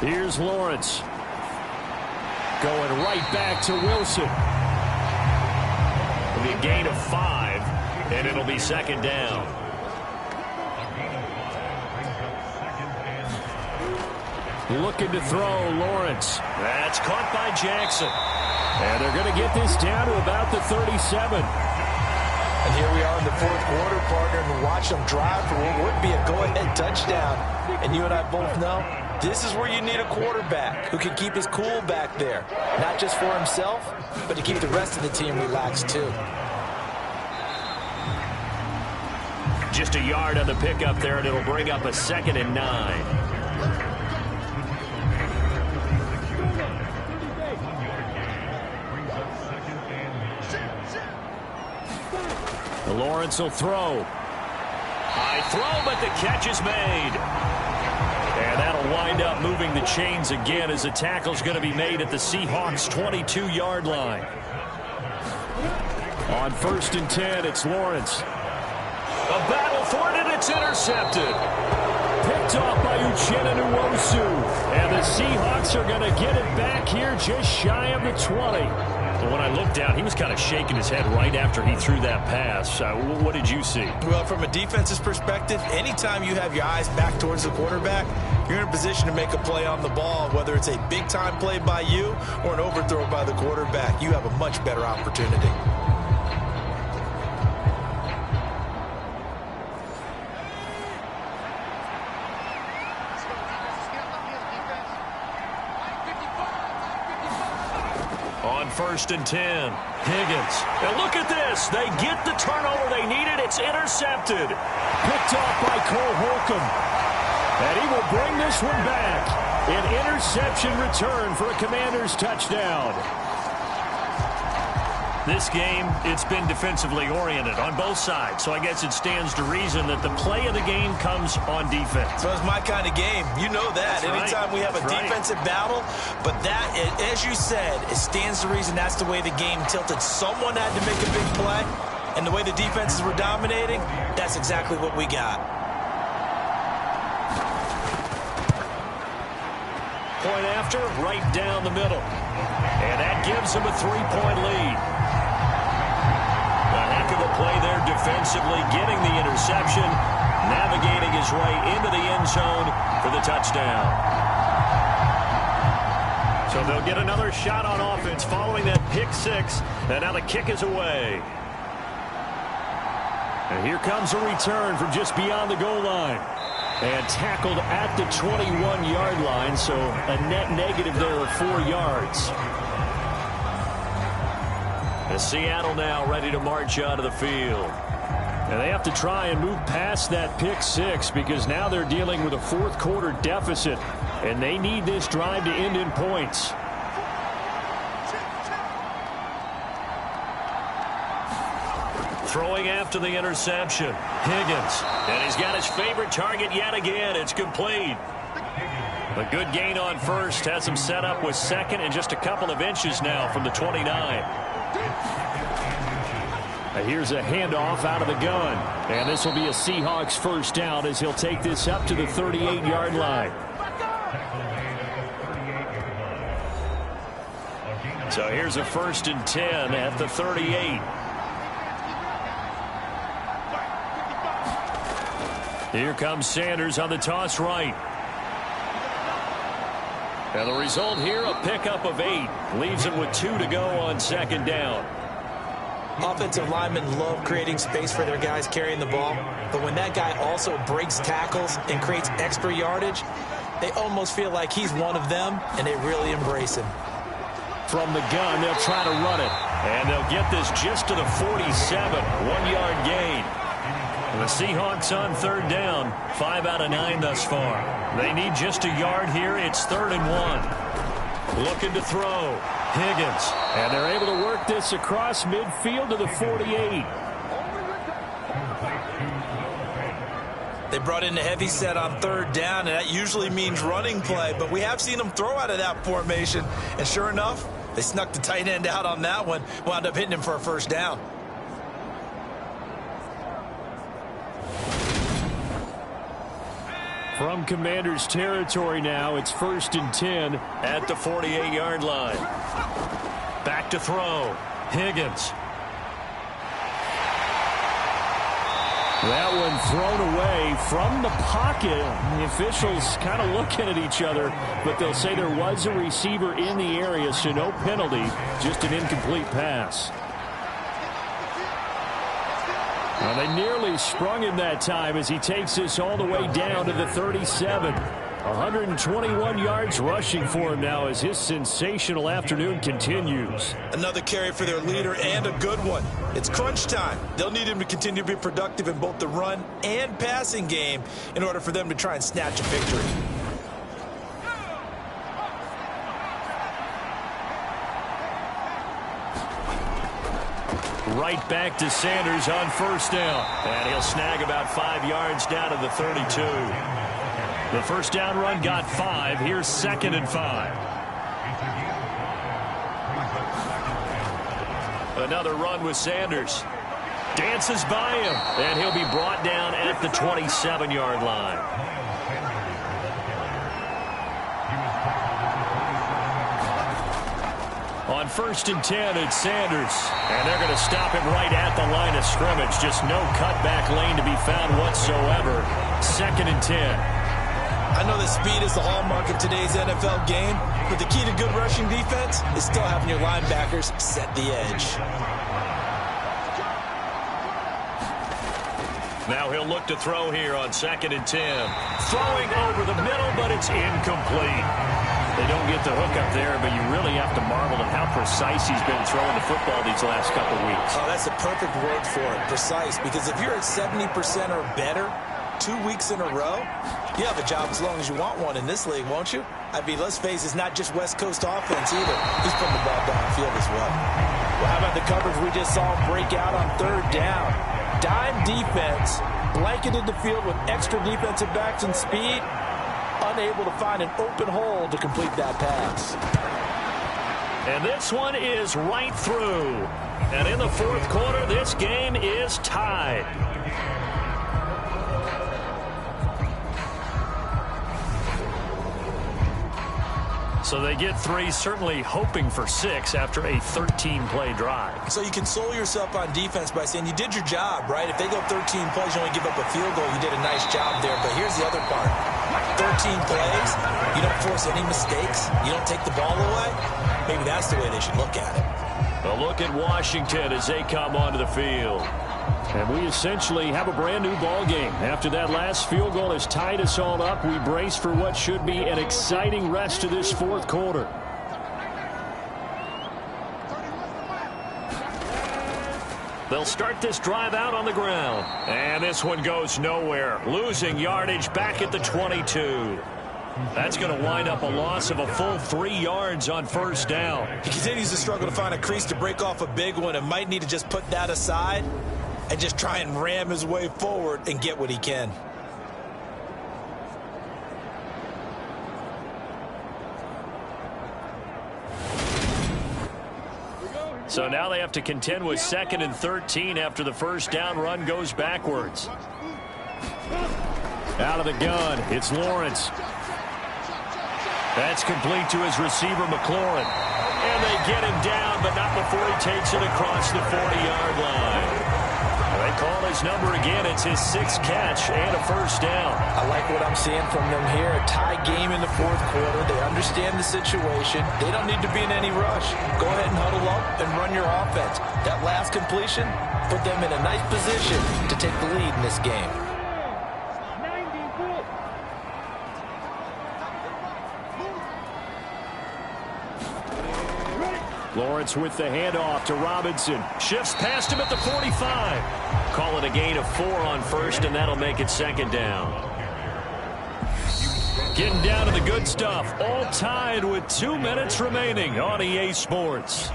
Here's Lawrence. Going right back to Wilson. It'll be a gain of 5, and it'll be second down. Looking to throw, Lawrence. That's caught by Jackson. And they're going to get this down to about the 37. And here we are in the fourth quarter, partner, and watch them drive for what would be a go-ahead touchdown. And you and I both know this is where you need a quarterback who can keep his cool back there. Not just for himself, but to keep the rest of the team relaxed, too. Just a yard on the pickup there, and it'll bring up a 2nd and 9. Lawrence will throw. High throw, but the catch is made. And that'll wind up moving the chains again as the tackle's going to be made at the Seahawks' 22-yard line. On 1st and 10, it's Lawrence. A battle for it, and it's intercepted. Picked off by Uchenna Nwosu. And the Seahawks are going to get it back here just shy of the 20. When I looked down, he was kind of shaking his head right after he threw that pass. What did you see? Well, from a defense's perspective, anytime you have your eyes back towards the quarterback, you're in a position to make a play on the ball, whether it's a big-time play by you or an overthrow by the quarterback. You have a much better opportunity. On 1st and 10, Higgins. And look at this. They get the turnover they needed. It's intercepted. Picked off by Cole Holcomb. And he will bring this one back. An interception return for a Commanders touchdown. This game, it's been defensively oriented on both sides, so I guess it stands to reason that the play of the game comes on defense. So it's my kind of game. You know that. That's Anytime right. we have a defensive battle, but that, as you said, it stands to reason that's the way the game tilted. Someone had to make a big play, and the way the defenses were dominating, that's exactly what we got. Point after, right down the middle. And that gives them a 3-point lead. A heck of a play there defensively, getting the interception, navigating his way into the end zone for the touchdown. So they'll get another shot on offense following that pick six. And now the kick is away. And here comes a return from just beyond the goal line. And tackled at the 21-yard line, so a net negative there of 4 yards. And Seattle now ready to march out of the field. And they have to try and move past that pick six because now they're dealing with a fourth-quarter deficit, and they need this drive to end in points. Throwing after the interception, Higgins. And he's got his favorite target yet again. It's complete. A good gain on first. Has him set up with second and just a couple of inches now from the 29. And here's a handoff out of the gun. And this will be a Seahawks first down as he'll take this up to the 38-yard line. So here's a 1st and 10 at the 38. Here comes Sanders on the toss right. And the result here, a pickup of 8. Leaves him with 2 to go on 2nd down. Offensive linemen love creating space for their guys carrying the ball, but when that guy also breaks tackles and creates extra yardage, they almost feel like he's one of them, and they really embrace him. From the gun, they'll try to run it. And they'll get this just to the 47. 1-yard gain. The Seahawks on 3rd down. 5 out of 9 thus far. They need just a yard here. It's 3rd and 1. Looking to throw. Higgins. And they're able to work this across midfield to the 48. They brought in a heavy set on 3rd down, and that usually means running play, but we have seen them throw out of that formation. And sure enough, they snuck the tight end out on that one. Wound up hitting him for a 1st down. From Commanders territory now, it's 1st and 10 at the 48-yard line. Back to throw. Higgins. That one thrown away from the pocket. The officials kind of looking at each other, but they'll say there was a receiver in the area, so no penalty, just an incomplete pass. Well, they nearly sprung him that time as he takes this all the way down to the 37. 121 yards rushing for him now as his sensational afternoon continues. Another carry for their leader and a good one. It's crunch time. They'll need him to continue to be productive in both the run and passing game in order for them to try and snatch a victory. Right back to Sanders on 1st down. And he'll snag about 5 yards down to the 32. The 1st down run got 5. Here's 2nd and 5. Another run with Sanders. Dances by him, and he'll be brought down at the 27-yard line. On 1st and 10, it's Sanders. And they're going to stop him right at the line of scrimmage. Just no cutback lane to be found whatsoever. 2nd and 10. I know that speed is the hallmark of today's NFL game, but the key to good rushing defense is still having your linebackers set the edge. Now he'll look to throw here on 2nd and 10. Throwing over the middle, but it's incomplete. They don't get the hook up there, but you really have to marvel at how precise he's been throwing the football these last couple weeks. Oh, that's the perfect word for it, precise, because if you're at 70% or better 2 weeks in a row, you have a job as long as you want one in this league, won't you? I mean, let's face it, it's not just West Coast offense either. He's putting the ball downfield as well. Well, how about the coverage we just saw him break out on 3rd down? Dime defense, blanketed the field with extra defensive backs and speed, unable to find an open hole to complete that pass. And this one is right through. And in the 4th quarter, this game is tied. So they get 3, certainly hoping for 6 after a 13-play drive. So you console yourself on defense by saying you did your job, right? If they go 13 plays, you only give up a field goal, you did a nice job there. But here's the other part. 13 plays, you don't force any mistakes, you don't take the ball away. Maybe that's the way they should look at it. A look at Washington as they come onto the field. And we essentially have a brand new ball game. After that last field goal has tied us all up, we brace for what should be an exciting rest of this 4th quarter. They'll start this drive out on the ground. And this one goes nowhere. Losing yardage back at the 22. That's going to wind up a loss of a full 3 yards on 1st down. He continues to struggle to find a crease to break off a big one and might need to just put that aside and just try and ram his way forward and get what he can. So now they have to contend with 2nd and 13 after the 1st down run goes backwards. Out of the gun, it's Lawrence. That's complete to his receiver, McLaurin. And they get him down, but not before he takes it across the 40-yard line. They call his number again. It's his 6th catch and a 1st down. I like what I'm seeing from them here. A tie game in the 4th quarter. They understand the situation. They don't need to be in any rush. Go ahead and huddle up and run your offense. That last completion put them in a nice position to take the lead in this game. Lawrence with the handoff to Robinson. Shifts past him at the 45. Call it a gain of 4 on 1st, and that'll make it 2nd down. Getting down to the good stuff. All tied with 2 minutes remaining on EA Sports.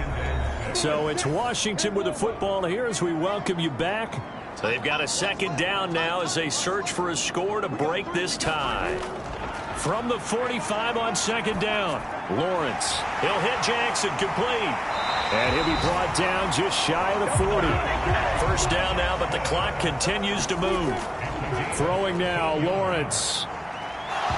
So it's Washington with the football here as we welcome you back. So they've got a 2nd down now as they search for a score to break this tie. From the 45 on 2nd down, Lawrence. He'll hit Jackson, complete. And he'll be brought down just shy of the 40. 1st down now, but the clock continues to move. Throwing now, Lawrence.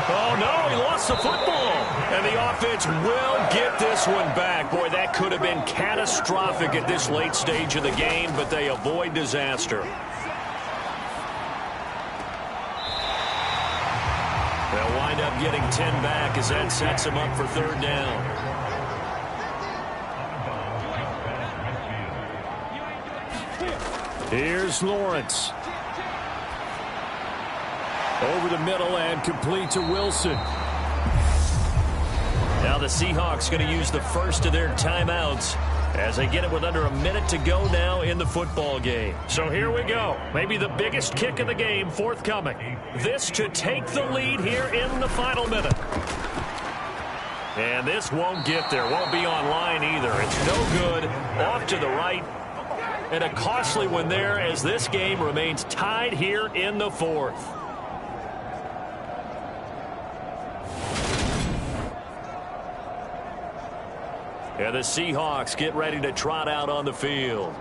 Oh, no, he lost the football. And the offense will get this one back. Boy, that could have been catastrophic at this late stage of the game, but they avoid disaster. They'll wind up getting 10 back as that sets them up for 3rd down. Here's Lawrence. Over the middle and complete to Wilson. Now the Seahawks going to use the first of their timeouts as they get it with under a minute to go now in the football game. So here we go. Maybe the biggest kick of the game forthcoming. This to take the lead here in the final minute. And this won't get there. Won't be online either. It's no good. Off to the right. And a costly one there as this game remains tied here in the 4th. And the Seahawks get ready to trot out on the field.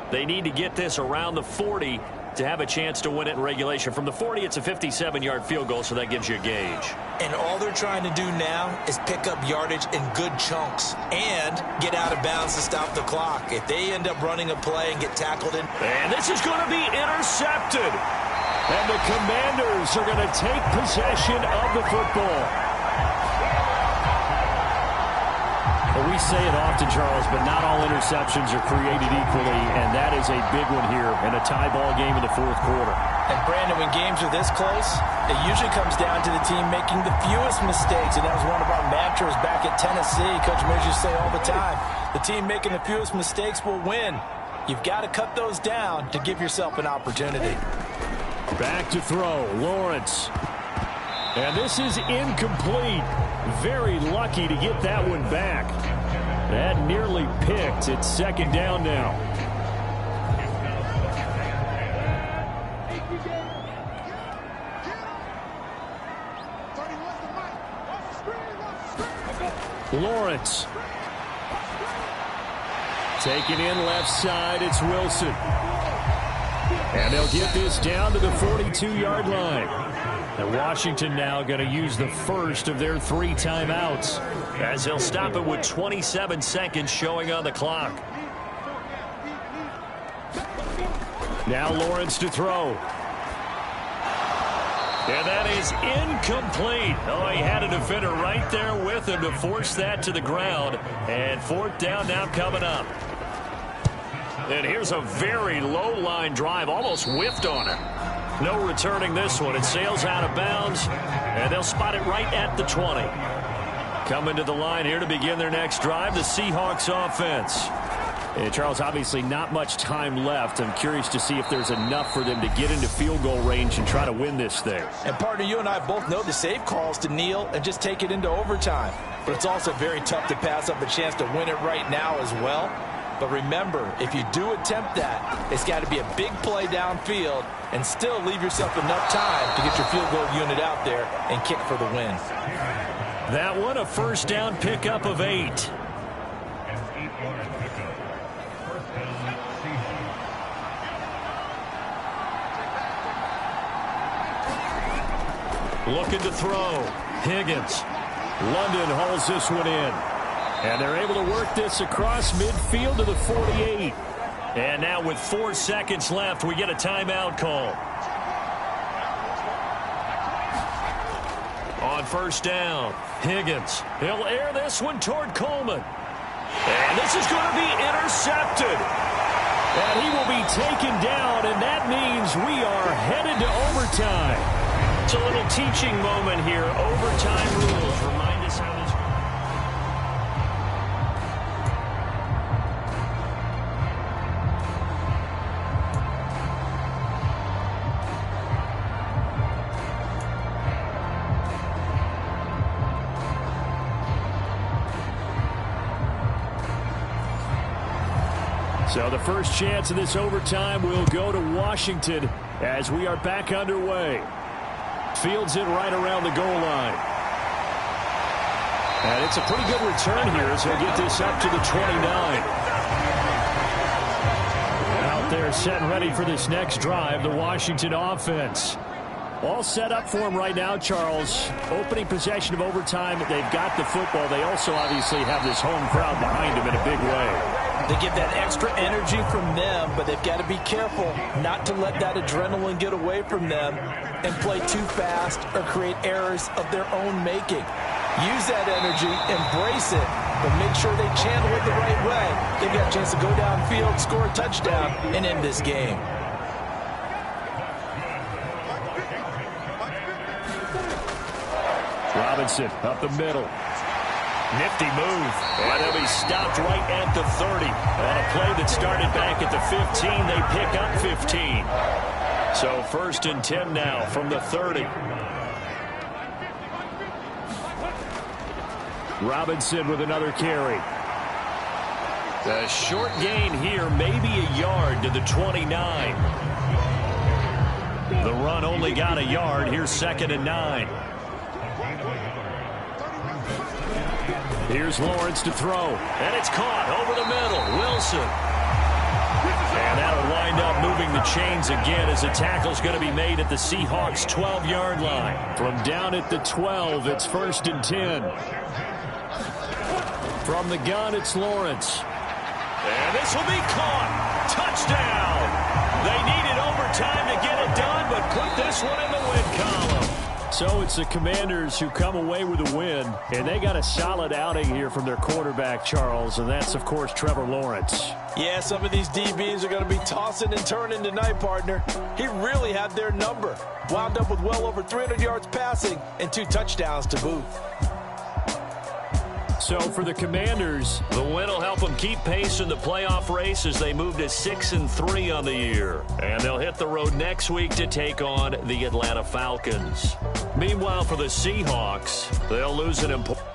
They need to get this around the 40 to have a chance to win it in regulation. From the 40, it's a 57-yard field goal, so that gives you a gauge. And all they're trying to do now is pick up yardage in good chunks and get out of bounds to stop the clock. If they end up running a play and get tackled in. And this is going to be intercepted. And the Commanders are going to take possession of the football. Well, we say it often, Charles, but not all interceptions are created equally, and that is a big one here in a tie ball game in the fourth quarter. And, Brandon, when games are this close, it usually comes down to the team making the fewest mistakes, and that was one of our mantras back at Tennessee. Coach Mears used to say all the time, the team making the fewest mistakes will win. You've got to cut those down to give yourself an opportunity. Back to throw, Lawrence. And this is incomplete. Very lucky to get that one back. That nearly picked. It's second down now. Lawrence. Taken in left side, it's Wilson. And they'll get this down to the 42-yard line. And Washington now going to use the first of their 3 timeouts, as they'll stop it with 27 seconds showing on the clock. Now Lawrence to throw. And that is incomplete. Oh, he had a defender right there with him to force that to the ground. And fourth down now coming up. And here's a very low line drive, almost whiffed on it. No returning this one. It sails out of bounds, and they'll spot it right at the 20. Coming to the line here to begin their next drive, the Seahawks offense. And Charles, obviously not much time left. I'm curious to see if there's enough for them to get into field goal range and try to win this thing. And partner, you and I both know the safe calls to kneel and just take it into overtime. But it's also very tough to pass up a chance to win it right now as well. But remember, if you do attempt that, it's got to be a big play downfield and still leave yourself enough time to get your field goal unit out there and kick for the win. That one, a first down pickup of 8. Looking to throw. Higgins. London hauls this one in. And they're able to work this across midfield to the 48. And now with 4 seconds left, we get a timeout call. On first down, Higgins. He'll air this one toward Coleman. And this is going to be intercepted. And he will be taken down, and that means we are headed to overtime. It's a little teaching moment here. Overtime rules remind us how this. So the first chance of this overtime will go to Washington as we are back underway. Fields it right around the goal line. And it's a pretty good return here as he'll get this up to the 29. Out there set and ready for this next drive, the Washington offense. All set up for him right now, Charles. Opening possession of overtime. They've got the football. They also obviously have this home crowd behind them in a big way. They get that extra energy from them, but they've got to be careful not to let that adrenaline get away from them and play too fast or create errors of their own making. Use that energy, embrace it, but make sure they channel it the right way. They've got a chance to go downfield, score a touchdown, and end this game. Robinson up the middle. Nifty move. And they'll be stopped right at the 30. On a play that started back at the 15, they pick up 15. So first and 10 now from the 30. Robinson with another carry. The short gain here, maybe a yard to the 29. The run only got a yard. Here's second and 9. Here's Lawrence to throw. And it's caught over the middle. Wilson. And that'll wind up moving the chains again as the tackle's going to be made at the Seahawks' 12-yard line. From down at the 12, it's 1st and 10. From the gun, it's Lawrence. And this will be caught. Touchdown. They needed overtime to get it done, but put this one in the win column. So it's the Commanders who come away with a win, and they got a solid outing here from their quarterback, Charles, and that's, of course, Trevor Lawrence. Yeah, some of these DBs are going to be tossing and turning tonight, partner. He really had their number. Wound up with well over 300 yards passing and 2 touchdowns to boot. So for the Commanders, the win will help them keep pace in the playoff race as they move to 6-3 on the year. And they'll hit the road next week to take on the Atlanta Falcons. Meanwhile, for the Seahawks, they'll lose an important